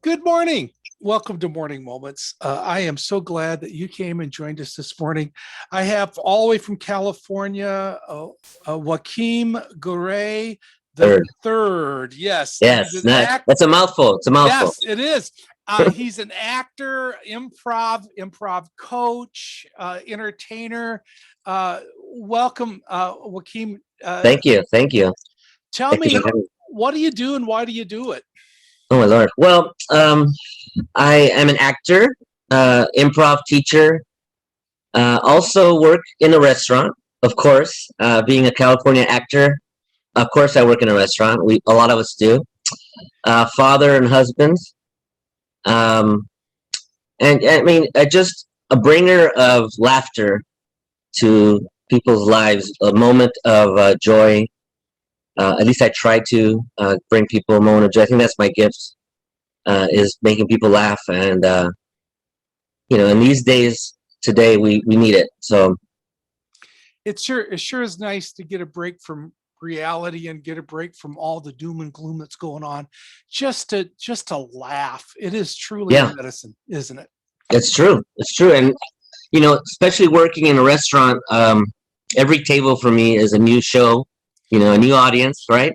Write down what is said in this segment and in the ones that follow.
Good morning. Welcome to Morning Moments. I am so glad that you came and joined us this morning. I have all the way from California, Joaquin Garay the Third. third. Yes, he's Yes, an act. that's a mouthful. It's a mouthful. Yes, it is. He's an actor, improv coach, entertainer. Welcome, Joaquin. Thank you. Thank you. Tell Thank you me, for having me. what do you do and why do you do it? Oh my Lord. Well, I am an actor, improv teacher. Also work in a restaurant, of course. Being a California actor, of course, I work in a restaurant. A lot of us do. Father and husband. Um, and I mean, just a bringer of laughter to people's lives, a moment of joy. At least I try to bring people a moment of joy. I think that's my gift, is making people laugh. And, in these days, today, we need it. So, It sure is nice to get a break from reality and get a break from all the doom and gloom that's going on. Just to laugh. It is truly a yeah, medicine, isn't it? it's true. It's true. And, especially working in a restaurant, every table for me is a new show, a new audience, right?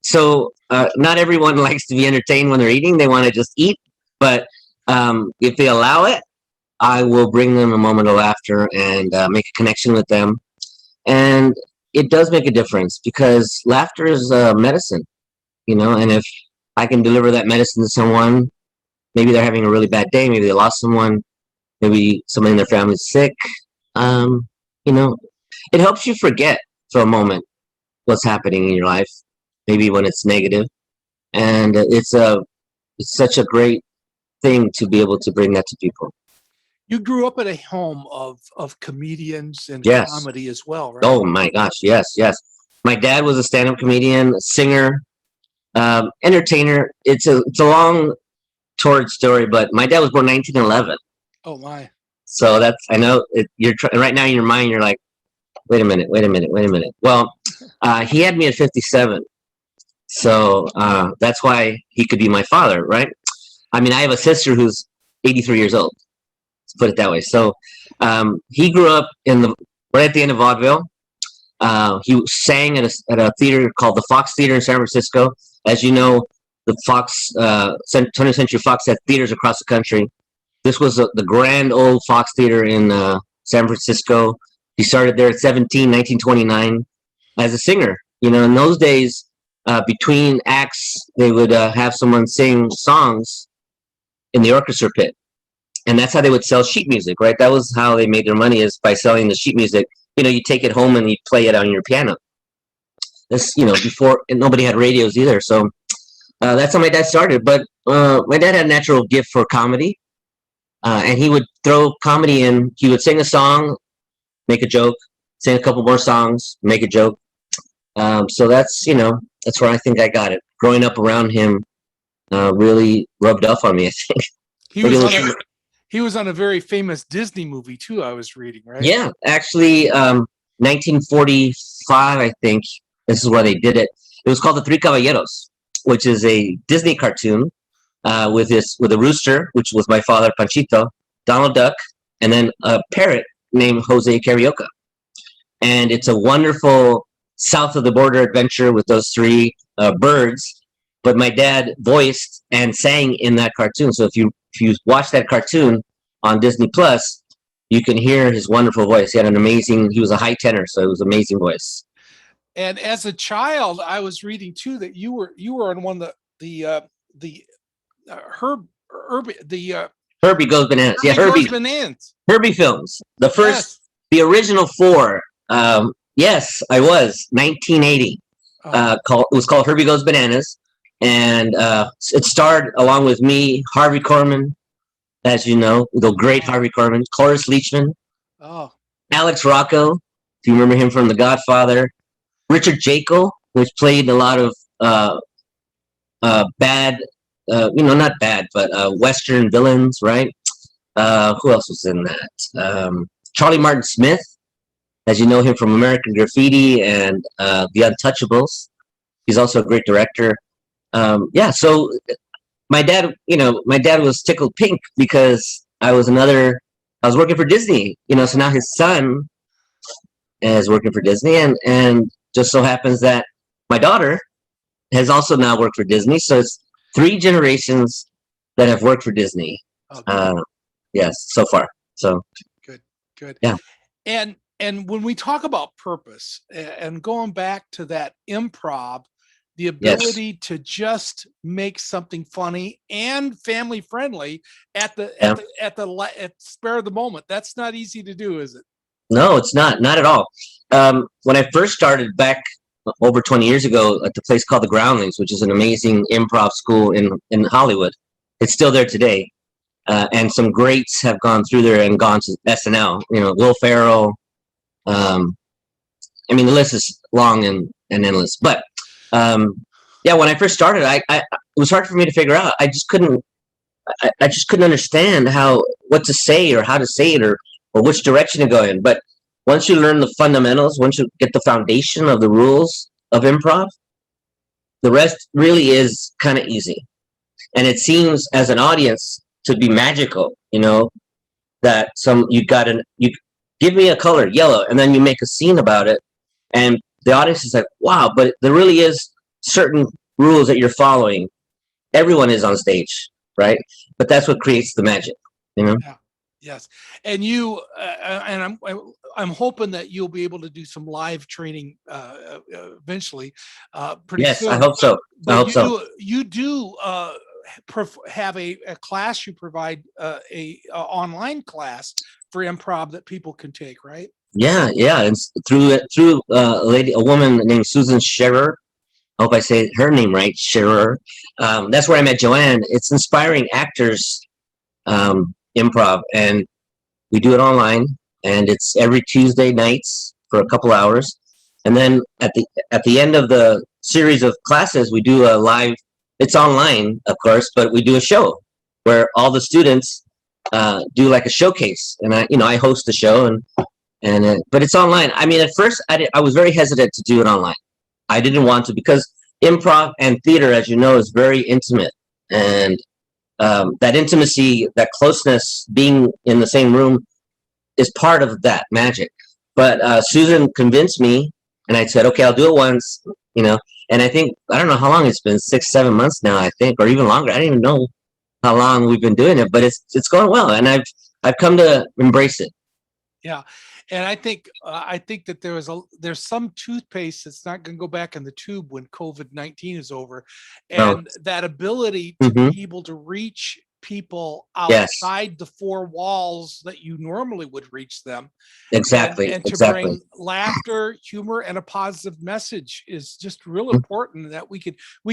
So not everyone likes to be entertained when they're eating. They want to just eat. But if they allow it, I will bring them a moment of laughter and make a connection with them. And it does make a difference because laughter is medicine, and if I can deliver that medicine to someone, maybe they're having a really bad day, maybe they lost someone, maybe somebody in their family's sick, um, you know, it helps you forget for a moment what's happening in your life, maybe when it's negative, and it's such a great thing to be able to bring that to people. You grew up in a home of comedians and Yes. comedy as well, right? Oh my gosh. Yes. Yes. My dad was a stand-up comedian, a singer, entertainer. It's a long, torrid story, but my dad was born 1911. Oh my. So that's I know right now in your mind. You're like, wait a minute, wait a minute, wait a minute. Well, he had me at 57, so that's why he could be my father, right? I mean, I have a sister who's 83 years old. Let's put it that way. So he grew up right at the end of vaudeville. He sang at a theater called the Fox Theater in San Francisco. As you know, the 20th Century Fox had theaters across the country. This was the grand old Fox Theater in San Francisco. He started there at 17, 1929, as a singer. In those days, between acts, they would have someone sing songs in the orchestra pit. And that's how they would sell sheet music, right? That was how they made their money, is by selling the sheet music. You take it home and you play it on your piano. This, before, and nobody had radios either. So that's how my dad started. But my dad had a natural gift for comedy. And he would throw comedy in. He would sing a song, make a joke, sing a couple more songs, make a joke. So that's where I think I got it. Growing up around him really rubbed off on me, I think. He was on a, he was on a very famous Disney movie too, I was reading, right? Yeah, actually, 1945, I think, this is where they did it. It was called the Three Caballeros, which is a Disney cartoon with a rooster, which was my father, Panchito, Donald Duck, and then a parrot named Jose Carioca. And it's a wonderful south of the border adventure with those three birds. But my dad voiced and sang in that cartoon. So if you watch that cartoon on Disney Plus, you can hear his wonderful voice. He was a high tenor, so it was an amazing voice. And as a child, I was reading too that you were on one of the Herbie Herbie Goes Bananas. Herbie Goes Bananas. Herbie films. Yes. The original four. Yes, I was 1980. It was called Herbie Goes Bananas, and it starred along with me, Harvey Korman, as you know, the great Harvey Korman, Cloris Leachman, Alex Rocco, if you remember him from The Godfather, Richard Jekyll, which played a lot of bad, not bad, but Western villains, right? Who else was in that? Charlie Martin Smith, as you know him from American Graffiti and The Untouchables. He's also a great director. So my dad, my dad was tickled pink because I was working for Disney, so now his son is working for Disney, and just so happens that my daughter has also now worked for Disney. So it's three generations that have worked for Disney. Okay. Yes, so far. So Good. yeah. And when we talk about purpose and going back to that improv, the Yes. ability to just make something funny and family friendly at the spare of the moment, that's not easy to do, is it? No, it's not at all. When I first started back over 20 years ago at the place called the Groundlings, which is an amazing improv school in Hollywood, it's still there today. And some greats have gone through there and gone to SNL. Will Ferrell. I mean, the list is long and endless. But yeah, when I first started, it was hard for me to figure out. I just couldn't understand what to say or how to say it or which direction to go in. But once you learn the fundamentals, once you get the foundation of the rules of improv, the rest really is kind of easy. And it seems as an audience to be magical, that you give me a color, yellow, and then you make a scene about it. And the audience is like, wow, but there really is certain rules that you're following. Everyone is on stage, right? But that's what creates the magic, Yeah. Yes. And I'm hoping that you'll be able to do some live training eventually, pretty yes, soon. I hope so. You do have a class. You provide a online class for improv that people can take, right? Yeah. It's through a woman named Susan Scherer. I hope I say her name right, Scherer. That's where I met Joanne. It's inspiring actors improv, and we do it online, and it's every Tuesday nights for a couple hours, and then at the end of the series of classes, we do a live. It's online, of course, but we do a show where all the students do like a showcase, and I host the show, but it's online. I mean, at first I was very hesitant to do it online. I didn't want to, because improv and theater, as you know, is very intimate, and that intimacy, that closeness, being in the same room is part of that magic. But Susan convinced me, and I said, okay, I'll do it once, and I don't know how long it's been, 6-7 months now, I think, or even longer. I don't even know how long we've been doing it, but it's going well, and I've come to embrace it. Yeah. And I think that there's some toothpaste that's not going to go back in the tube when COVID-19 is over, and that ability to be able to reach people outside the four walls that you normally would reach them. Exactly. And to bring laughter, humor, and a positive message is just real important. That we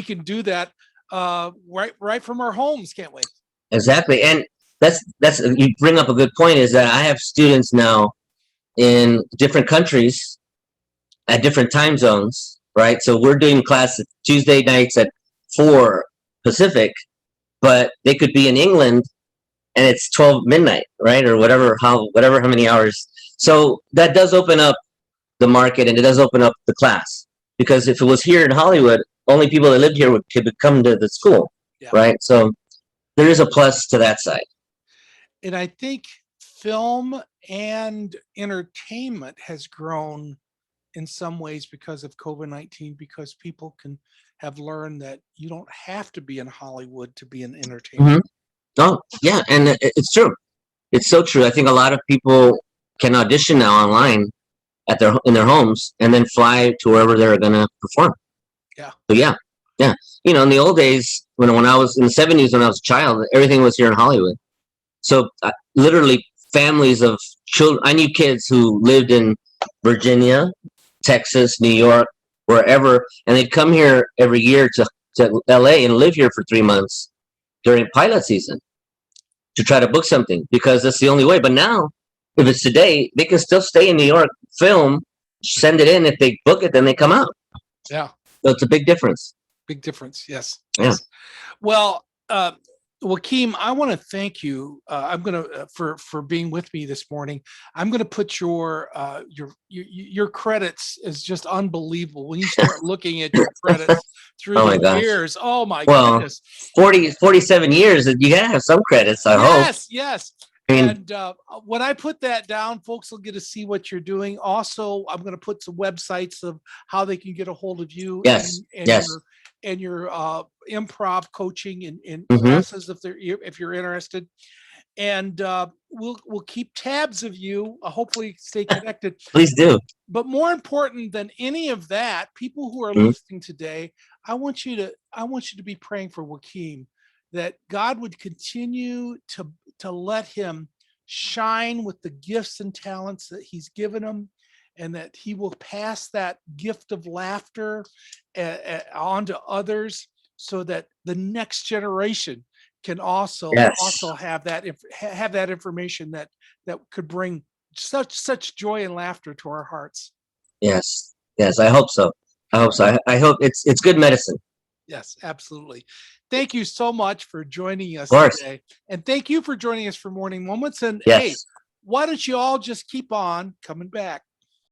can do that right from our homes, can't we? Exactly. And that's you bring up a good point, is that I have students now in different countries at different time zones, right? So we're doing class Tuesday nights at 4 Pacific, but they could be in England and it's 12 midnight, right? Or how many hours. So that does open up the market, and it does open up the class, because if it was here in Hollywood, only people that lived here could come to the school, right? So there is a plus to that side. And I think film and entertainment has grown in some ways because of COVID-19, because people have learned that you don't have to be in Hollywood to be an entertainer. Oh, yeah, and it's true. It's so true. I think a lot of people can audition now online in their homes, and then fly to wherever they're going to perform. Yeah. So yeah. In the old days, when I was in the 70s, when I was a child, everything was here in Hollywood. So literally, families of children. I knew kids who lived in Virginia, Texas, New York, wherever, and they'd come here every year to LA and live here for 3 months during pilot season to try to book something, because that's the only way. But now, if it's today, they can still stay in New York, film, send it in. If they book it, then they come out. Yeah. So it's a big difference. Big difference. Yes. Yeah. Yes. Well, Joaquin, I want to thank you. I'm going to for being with me this morning. I'm going to put your credits is just unbelievable when you start looking at your credits through Oh my the gosh. years. Oh my Well, goodness. 47 years, you gotta have some credits, I hope. Yes, yes. I mean, And when I put that down, folks will get to see what you're doing. Also, I'm going to put some websites of how they can get a hold of you yes, and yes. your improv coaching and Hmm. classes if you're interested. And we'll keep tabs of you. Hopefully, stay connected. Please do. But more important than any of that, people who are Mhm. listening today, I want you to be praying for Joaquin, that God would continue to let him shine with the gifts and talents that he's given him, and that he will pass that gift of laughter on to others, so that the next generation can also Yes, have that information that could bring such joy and laughter to our hearts. yes, yes. I hope so. I hope so. I hope it's good medicine. Yes, absolutely. Thank you so much for joining Of us course. today. And thank you for joining us for Morning Moments. And hey, Yes. why don't you all just keep on coming back?